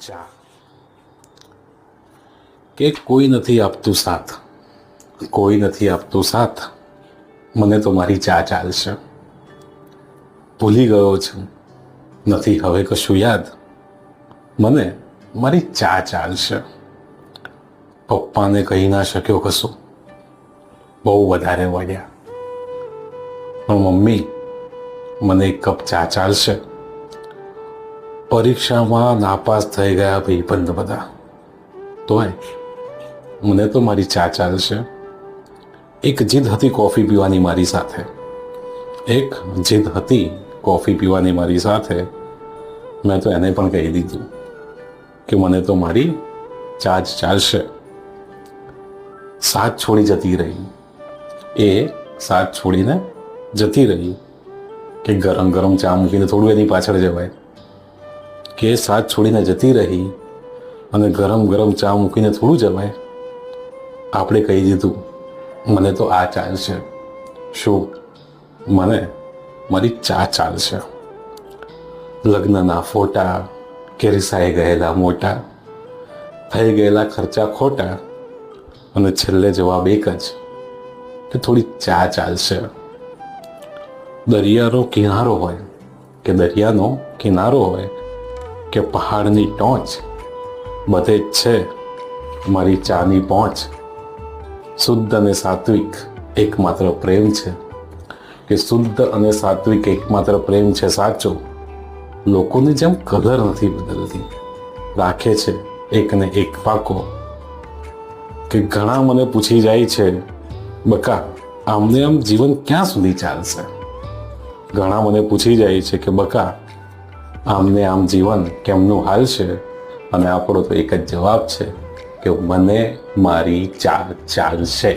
ચા કે કોઈ નથી આપતું સાથ, કોઈ નથી આપતું સાથ, મને તો મારી ચા ચાલશે. ભૂલી ગયો છું, નથી હવે કશું યાદ, મને મારી ચા ચાલશે. પપ્પાને કહી ના શક્યો કશું, બહુ વધારે વાગ્યા, પણ મમ્મી મને એક કપ ચા ચાલશે. પરીક્ષામાં નાપાસ થઈ ગયા ભાઈબંધ બધા, તોય મને તો મારી ચા ચાલશે. એક જીદ હતી કોફી પીવાની મારી સાથે, એક જીદ હતી કોફી પીવાની મારી સાથે. મેં તો એને પણ કહી દીધું કે મને તો મારી ચા જ ચાલશે. સાથ છોડી જતી રહી, એ સાથ છોડીને જતી રહી કે ગરમ ગરમ ચા મૂકીને થોડું એની પાછળ જવાય, કે સાથ છોડીને જતી રહી અને ગરમ ગરમ ચા મૂકીને થોડું જવાય. આપણે કહી દીધું મને તો આ ચાલશે. શું? મને મારી ચા ચાલશે. લગ્નના ફોટા કે રિસાઈ ગયેલા મોટા, થઈ ગયેલા ખર્ચા ખોટા, અને છેલ્લે જવાબ એક જ કે થોડી ચા ચાલશે. દરિયાનો કિનારો હોય કે દરિયાનો કિનારો હોય કે પહાડની ટોચ, બધે જ છે મારી ચાની પહોંચ. શુદ્ધ અને સાત્વિક એકમાત્ર પ્રેમ છે, કે શુદ્ધ અને સાત્વિક એકમાત્ર પ્રેમ છે સાચો. લોકોની જેમ કલર નથી બદલતી, રાખે છે એકને એક પાકો. કે ઘણા મને પૂછી જાય છે, બકા આમને આમ જીવન ક્યાં સુધી ચાલશે? ઘણા મને પૂછી જાય છે કે બકા આમને આમ જીવન કેમનું હાલશે? અને આપણો તો એક જ જવાબ છે કે મને મારી ચા ચાલશે.